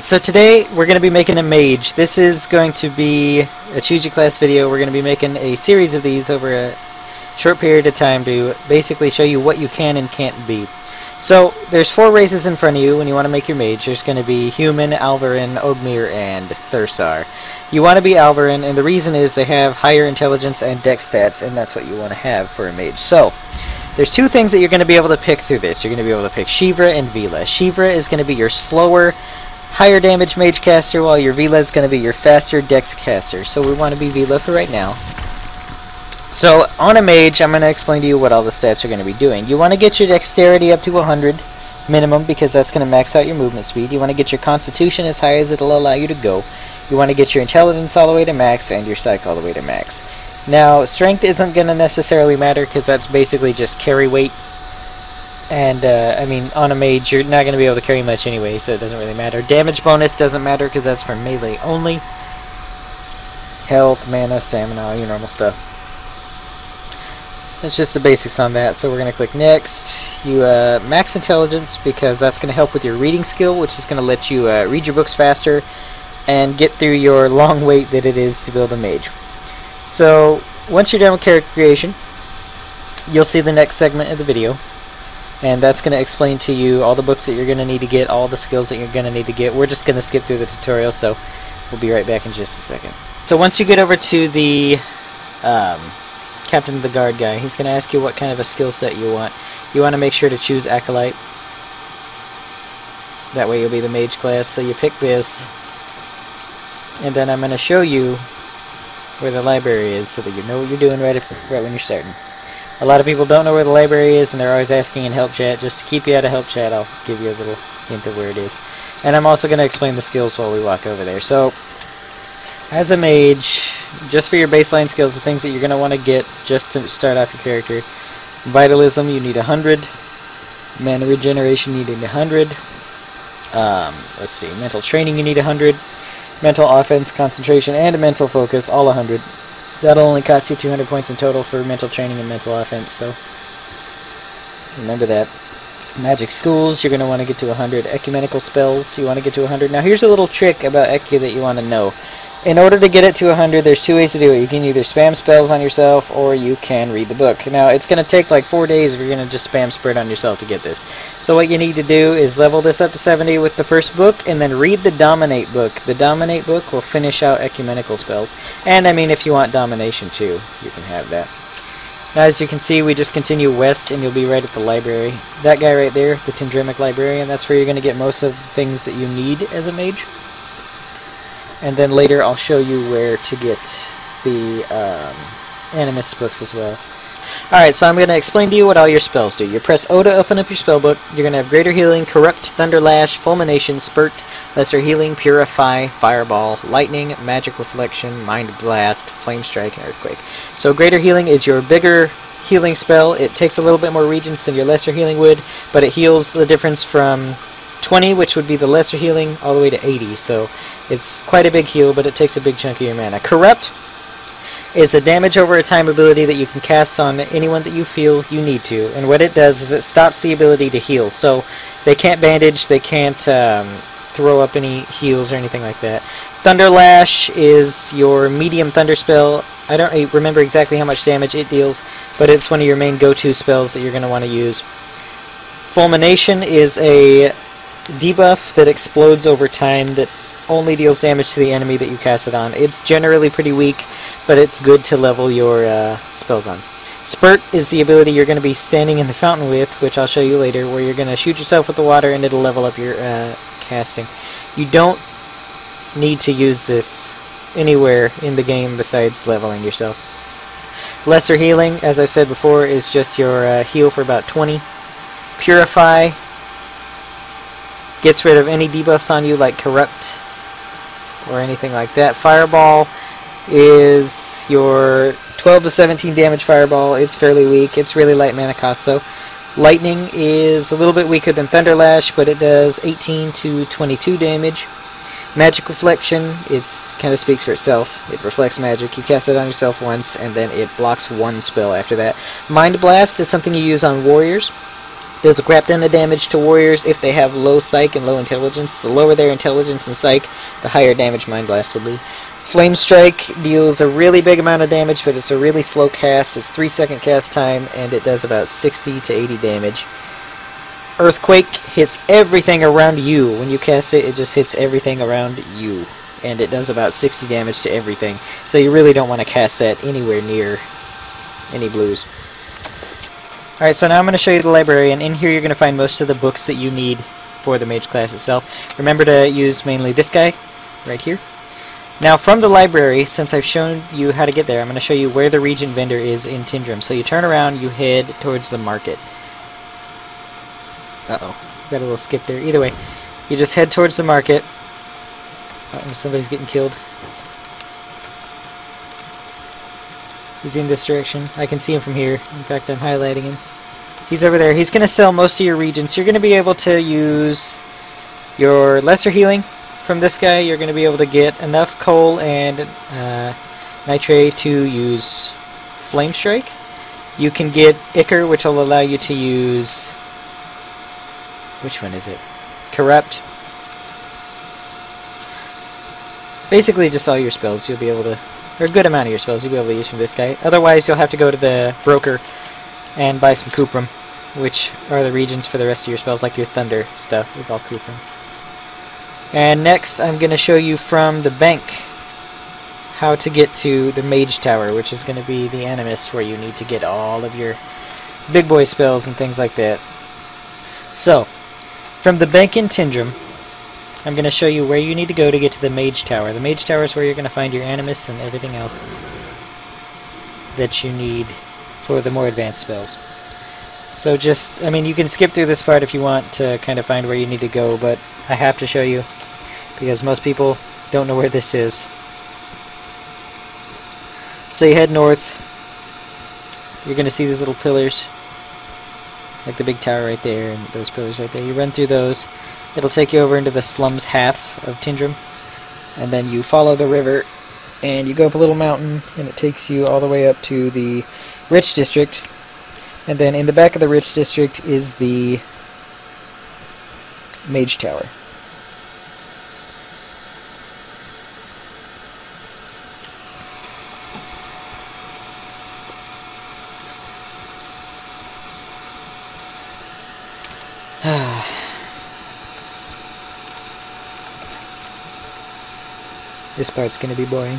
So today we're going to be making a mage. This is going to be a choose your class video. We're going to be making a series of these over a short period of time to basically show you what you can and can't be. So there's 4 races in front of you when you want to make your mage. There's going to be Human, Alvarin, Ogmir, and Thursar. You want to be Alvarin, and the reason is they have higher intelligence and dex stats, and that's what you want to have for a mage. So there's 2 things that you're going to be able to pick through this. You're going to be able to pick Shivra and Vila. Shivra is going to be your slower, higher damage mage caster, while your Vila is going to be your faster dex caster. So we want to be Vila for right now. So on a mage, I'm going to explain to you what all the stats are going to be doing. You want to get your dexterity up to 100 minimum, because that's going to max out your movement speed. You want to get your constitution as high as it'll allow you to go. You want to get your intelligence all the way to max and your psych all the way to max. Now strength isn't going to necessarily matter, because that's basically just carry weight. And, I mean, on a mage, you're not going to be able to carry much anyway, so it doesn't really matter. Damage bonus doesn't matter, because that's for melee only. Health, mana, stamina, all your normal stuff. That's just the basics on that, so we're going to click Next. You max intelligence, because that's going to help with your reading skill, which is going to let you read your books faster and get through your long wait that it is to build a mage. So, once you're done with character creation, you'll see the next segment of the video. And that's going to explain to you all the books that you're going to need to get, all the skills that you're going to need to get. We're just going to skip through the tutorial, so we'll be right back in just a second. So once you get over to the Captain of the Guard guy, he's going to ask you what kind of a skill set you want. You want to make sure to choose Acolyte. That way you'll be the mage class. So you pick this, and then I'm going to show you where the library is so that you know what you're doing right when you're starting. A lot of people don't know where the library is, and they're always asking in help chat. Just to keep you out of help chat, I'll give you a little hint of where it is. And I'm also going to explain the skills while we walk over there. So, as a mage, just for your baseline skills, the things that you're going to want to get just to start off your character. Vitalism, you need 100. Mana regeneration, you need 100. Let's see, mental training, you need 100. Mental offense, concentration, and mental focus, all 100. That'll only cost you 200 points in total for mental training and mental offense, so remember that. Magic schools, you're going to want to get to 100. Ecumenical spells, you want to get to 100. Now here's a little trick about Ecu that you want to know. In order to get it to 100, there's 2 ways to do it. You can either spam spells on yourself, or you can read the book. Now, it's going to take like 4 days if you're going to just spam spread on yourself to get this. So what you need to do is level this up to 70 with the first book, and then read the Dominate book. The Dominate book will finish out ecumenical spells. And, I mean, if you want Domination too, you can have that. Now, as you can see, we just continue west, and you'll be right at the library. That guy right there, the Tindremic Librarian, that's where you're going to get most of the things that you need as a mage. And then later I'll show you where to get the Animist books as well. Alright, so I'm going to explain to you what all your spells do. You press O to open up your spellbook. You're going to have Greater Healing, Corrupt, Thunderlash, Fulmination, Spurt, Lesser Healing, Purify, Fireball, Lightning, Magic Reflection, Mind Blast, Flame Strike, and Earthquake. So Greater Healing is your bigger healing spell. It takes a little bit more regions than your Lesser Healing would, but it heals the difference from 20, which would be the lesser healing, all the way to 80, so it's quite a big heal, but it takes a big chunk of your mana. Corrupt is a damage over a time ability that you can cast on anyone that you feel you need to, and what it does is it stops the ability to heal, so they can't bandage, they can't throw up any heals or anything like that. Thunderlash is your medium thunder spell. I don't remember exactly how much damage it deals, but it's one of your main go-to spells that you're going to want to use. Fulmination is a debuff that explodes over time that only deals damage to the enemy that you cast it on. It's generally pretty weak, but it's good to level your spells on. Spurt is the ability you're going to be standing in the fountain with, which I'll show you later, where you're going to shoot yourself with the water and it'll level up your casting. You don't need to use this anywhere in the game besides leveling yourself. Lesser Healing, as I've said before, is just your heal for about 20. Purify gets rid of any debuffs on you, like Corrupt or anything like that. Fireball is your 12 to 17 damage fireball. It's fairly weak. It's really light mana cost, though. Lightning is a little bit weaker than Thunderlash, but it does 18 to 22 damage. Magic Reflection, it kind of speaks for itself. It reflects magic. You cast it on yourself once, and then it blocks 1 spell after that. Mind Blast is something you use on warriors. Does a crap ton of damage to warriors if they have low psych and low intelligence. The lower their intelligence and psych, the higher damage Mind Blast will be. Flame Strike deals a really big amount of damage, but it's a really slow cast. It's 3-second cast time, and it does about 60 to 80 damage. Earthquake hits everything around you. When you cast it, it just hits everything around you. And it does about 60 damage to everything. So you really don't want to cast that anywhere near any blues. Alright, so now I'm going to show you the library, and in here you're going to find most of the books that you need for the mage class itself. Remember to use mainly this guy, right here. Now from the library, since I've shown you how to get there, I'm going to show you where the Regent Vendor is in Tindrum. So you turn around, you head towards the market. Uh-oh, got a little skip there. Either way, you just head towards the market. Uh-oh, somebody's getting killed. He's in this direction. I can see him from here. In fact, I'm highlighting him. He's over there. He's going to sell most of your regents. You're going to be able to use your lesser healing from this guy. You're going to be able to get enough coal and nitrate to use Flame Strike. You can get Ichor, which will allow you to use... which one is it? Corrupt. Basically just all your spells you'll be able to... or a good amount of your spells you'll be able to use from this guy. Otherwise, you'll have to go to the broker and buy some Cuprum, which are the regions for the rest of your spells, like your Thunder stuff is all Cuprum. And next, I'm going to show you from the bank how to get to the Mage Tower, which is going to be the Animus, where you need to get all of your big boy spells and things like that. So, from the bank in Tindrum, I'm going to show you where you need to go to get to the Mage Tower. The Mage Tower is where you're going to find your Animus and everything else that you need for the more advanced spells. So just, I mean, you can skip through this part if you want to kind of find where you need to go, but I have to show you because most people don't know where this is. So you head north. You're going to see these little pillars, like the big tower right there and those pillars right there. You run through those. It'll take you over into the slums half of Tindrum, and then you follow the river and you go up a little mountain and it takes you all the way up to the Rich District, and then in the back of the Rich District is the Mage Tower. This part's gonna be boring.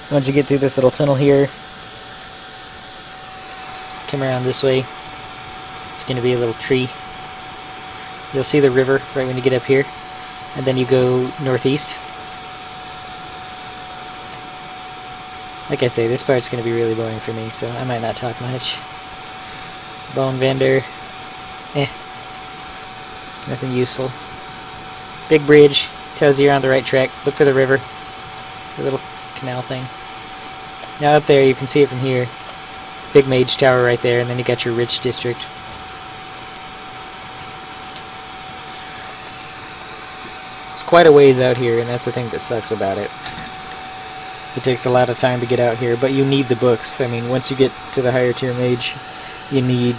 Once you get through this little tunnel here, come around this way. It's going to be a little tree. You'll see the river right when you get up here, and then you go northeast. Like I say, this part's going to be really boring for me, so I might not talk much. Bone Vendor. Nothing useful. Big bridge. Tells you you're on the right track. Look for the river. The little canal thing. Now up there, you can see it from here. Big Mage Tower right there, and then you got your Rich District. It's quite a ways out here, and that's the thing that sucks about it. It takes a lot of time to get out here, but you need the books. I mean, once you get to the higher tier mage, you need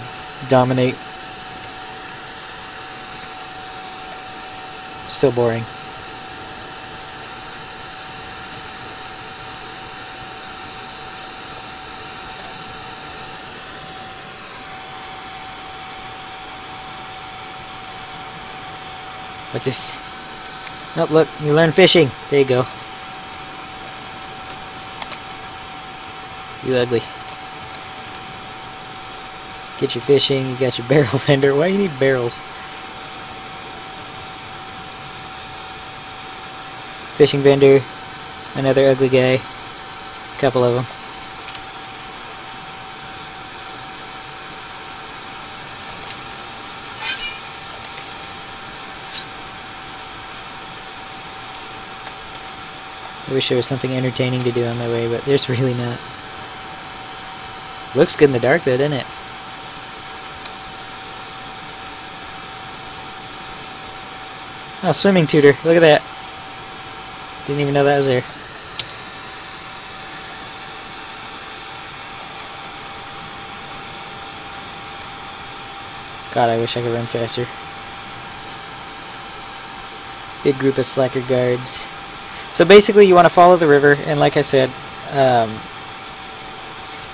Dominate. still boring. What's this? Oh, look, you learn fishing. There you go. You ugly. Get your fishing, you got your barrel vendor. Why do you need barrels? Fishing vendor, another ugly guy, a couple of them. I wish there was something entertaining to do on my way, but there's really not. Looks good in the dark though, doesn't it? Oh, swimming tutor. Look at that. Didn't even know that was there. God, I wish I could run faster. Big group of slacker guards. So basically you want to follow the river, and like I said,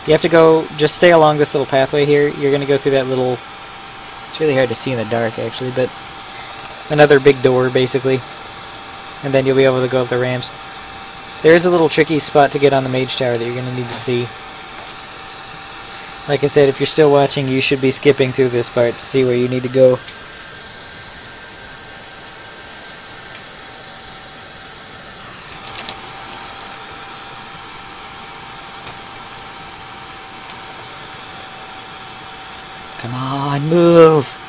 you have to go, just stay along this little pathway here. You're going to go through that little, it's really hard to see in the dark actually, but another big door basically, and then you'll be able to go up the ramps. There is a little tricky spot to get on the Mage Tower that you're going to need to see. Like I said, if you're still watching, you should be skipping through this part to see where you need to go. Come on, move!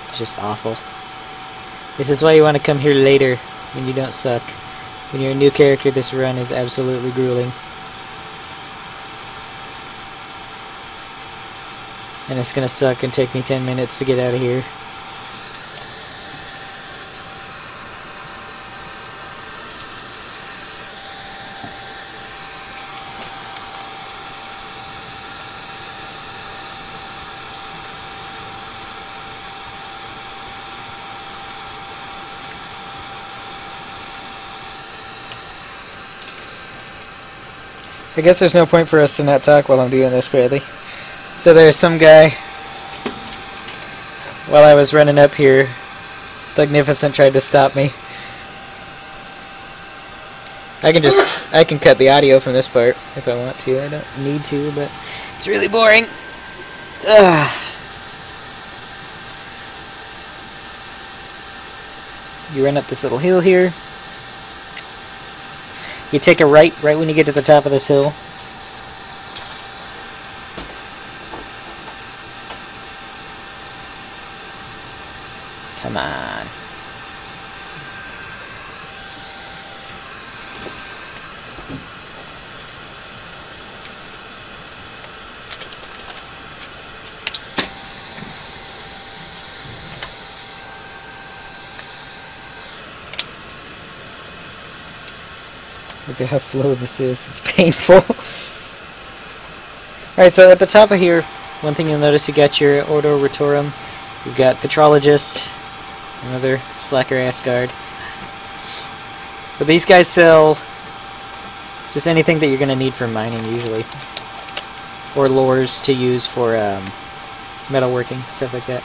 It's just awful. This is why you want to come here later, when you don't suck. When you're a new character, this run is absolutely grueling. And it's gonna suck and take me 10 minutes to get out of here. I guess there's no point for us to not talk while I'm doing this, Bradley. So there's some guy, while I was running up here, Thugnificent tried to stop me. I can cut the audio from this part if I want to. I don't need to, but it's really boring. Ugh. You run up this little hill here. You take a right when you get to the top of this hill. Come on. Look at how slow this is. It's painful. Alright, so at the top of here, one thing you'll notice, you got your Ordo Ritorum. You've got Petrologist, another slacker ass guard. But these guys sell just anything that you're going to need for mining, usually. Or lures to use for metalworking, stuff like that.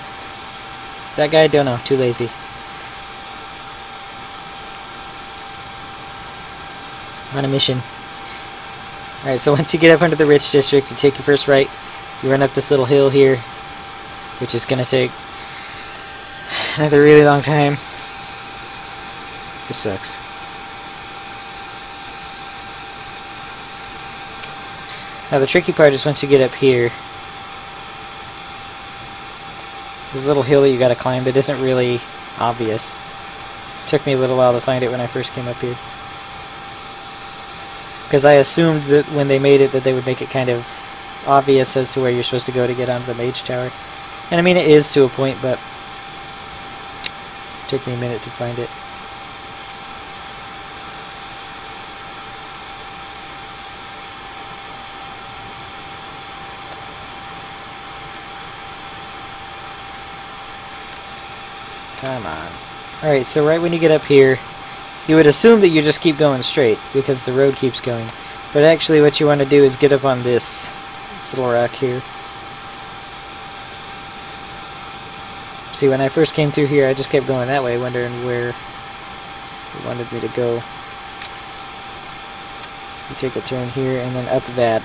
That guy, don't know, too lazy. On a mission. Alright, so once you get up into the rich district, you take your first right, you run up this little hill here, which is going to take another really long time. This sucks. Now the tricky part is once you get up here, there's a little hill that you gotta climb that isn't really obvious. It took me a little while to find it when I first came up here. Because I assumed that when they made it that they would make it kind of obvious as to where you're supposed to go to get onto the Mage Tower. And I mean it is to a point, but it took me a minute to find it. Come on. Alright, so right when you get up here, you would assume that you just keep going straight, because the road keeps going. But actually what you want to do is get up on this little rock here. See, when I first came through here, I just kept going that way, wondering where it wanted me to go. You take a turn here, and then up that.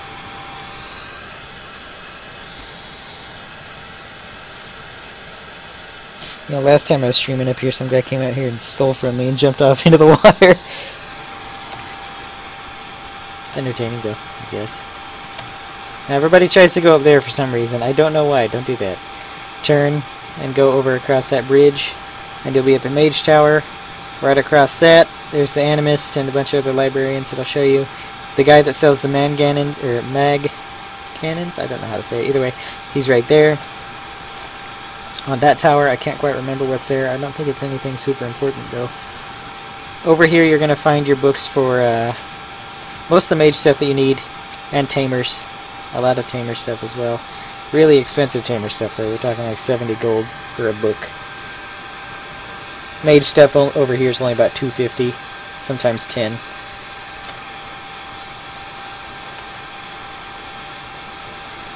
You know, last time I was streaming up here, some guy came out here and stole from me and jumped off into the water. It's entertaining, though, I guess. Now, everybody tries to go up there for some reason. I don't know why. Don't do that. Turn and go over across that bridge, and you'll be at the Mage Tower. Right across that, there's the Animist and a bunch of other librarians that I'll show you. The guy that sells the Mag cannons, I don't know how to say it. Either way, he's right there. On that tower, I can't quite remember what's there. I don't think it's anything super important, though. Over here, you're going to find your books for most of the mage stuff that you need, and tamers. A lot of tamer stuff as well. Really expensive tamer stuff, though. We're talking like 70 gold for a book. Mage stuff over here is only about 250, sometimes 10.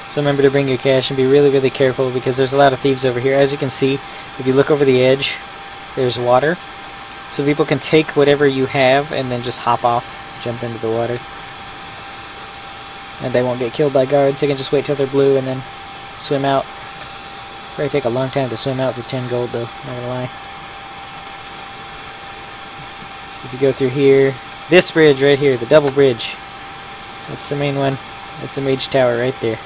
So remember to bring your cash and be really, really careful, because there's a lot of thieves over here. As you can see, if you look over the edge, there's water. So people can take whatever you have and then just hop off, jump into the water. And they won't get killed by guards. They can just wait till they're blue and then swim out. Probably take a long time to swim out for 10 gold, though, not gonna lie. So if you go through here, this bridge right here, the double bridge, that's the main one. That's the Mage Tower right there.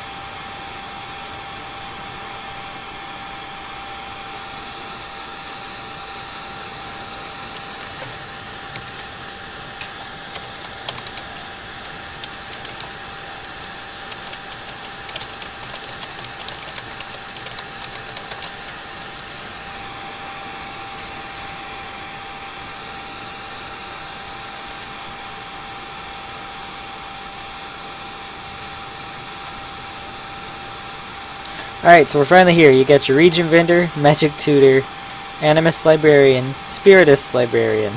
Alright, so we're finally here. You got your Region Vendor, Magic Tutor, Animist Librarian, Spiritist Librarian,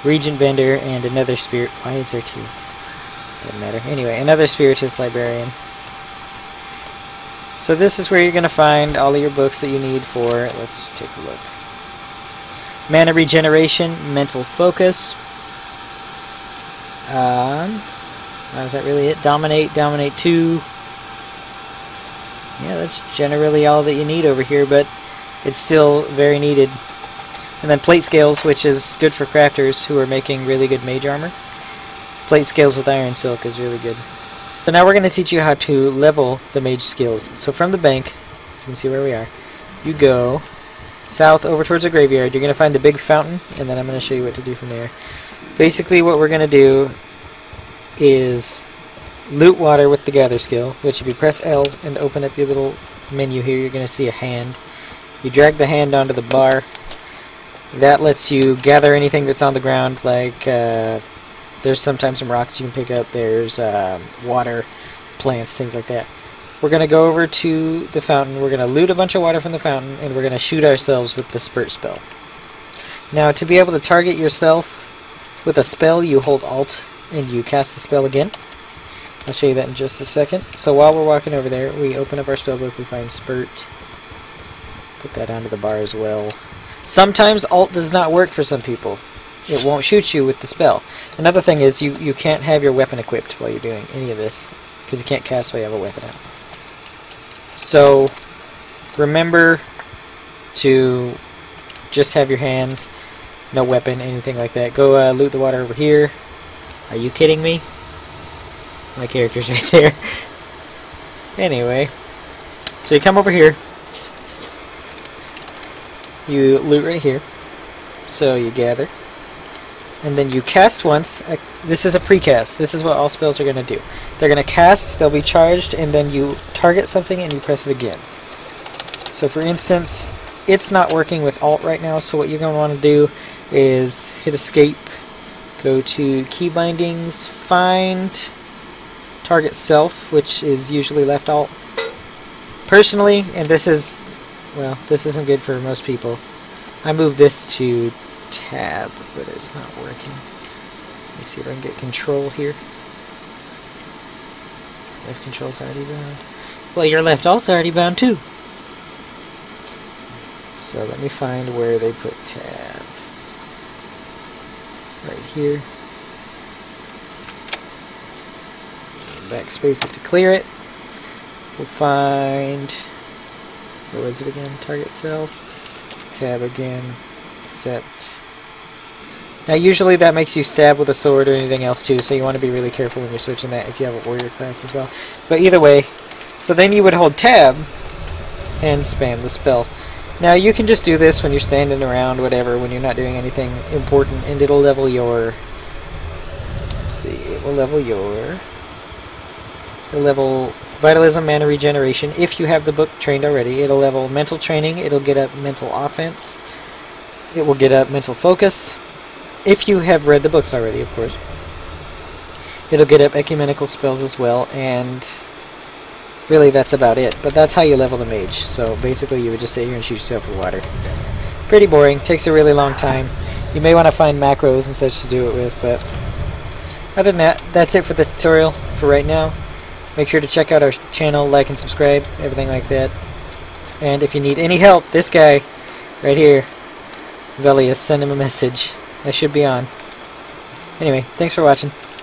Region Vendor, and another Spirit... Why is there two? Doesn't matter. Anyway, another Spiritist Librarian. So this is where you're going to find all of your books that you need for... Let's take a look. Mana Regeneration, Mental Focus. Is that really it? Dominate, Dominate 2... Yeah, that's generally all that you need over here, but it's still very needed. And then plate scales, which is good for crafters who are making really good mage armor. Plate scales with iron silk is really good. So now we're going to teach you how to level the mage skills. So from the bank, so you can see where we are, you go south over towards the graveyard. You're going to find the big fountain, and then I'm going to show you what to do from there. Basically what we're going to do is loot water with the gather skill, which if you press L and open up your little menu here, you're going to see a hand. You drag the hand onto the bar. That lets you gather anything that's on the ground, like there's sometimes some rocks you can pick up, there's water, plants, things like that. We're going to go over to the fountain, we're going to loot a bunch of water from the fountain, and we're going to shoot ourselves with the spurt spell. Now, to be able to target yourself with a spell, you hold Alt and you cast the spell again. I'll show you that in just a second. So while we're walking over there, we open up our spellbook, we find Spurt. Put that onto the bar as well. Sometimes Alt does not work for some people. It won't shoot you with the spell. Another thing is you can't have your weapon equipped while you're doing any of this, because you can't cast while you have a weapon out. So remember to just have your hands, no weapon, anything like that. Go loot the water over here. Are you kidding me? My character's right there. Anyway, so you come over here, you loot right here, so you gather, and then you cast once. This is a precast. This is what all spells are going to do. They're going to cast, they'll be charged, and then you target something and you press it again. So for instance, it's not working with Alt right now, so what you're going to want to do is hit Escape, go to Key Bindings, find Target Self, which is usually left Alt. Personally, and this is, well, this isn't good for most people, I moved this to tab, but it's not working. Let me see if I can get control here. Left control's already bound. Well, your left alt's already bound too. So let me find where they put tab. Right here. Backspace it to clear it. We'll find, where was it again? Target self. Tab again. Accept. Now usually that makes you stab with a sword or anything else too, so you want to be really careful when you're switching that if you have a warrior class as well. But either way, so then you would hold tab and spam the spell. Now you can just do this when you're standing around, whatever, when you're not doing anything important, and it'll level your, let's see, it will level your, it'll level Vitalism, Mana Regeneration, if you have the book trained already. It'll level Mental Training, it'll get up Mental Offense, it will get up Mental Focus, if you have read the books already, of course. It'll get up Ecumenical Spells as well, and really that's about it. But that's how you level the Mage. So basically you would just sit here and shoot yourself with water. Pretty boring, takes a really long time. You may want to find macros and such to do it with, but other than that, that's it for the tutorial for right now. Make sure to check out our channel, like and subscribe, everything like that. And if you need any help, this guy right here, Velius, send him a message. I should be on. Anyway, thanks for watching.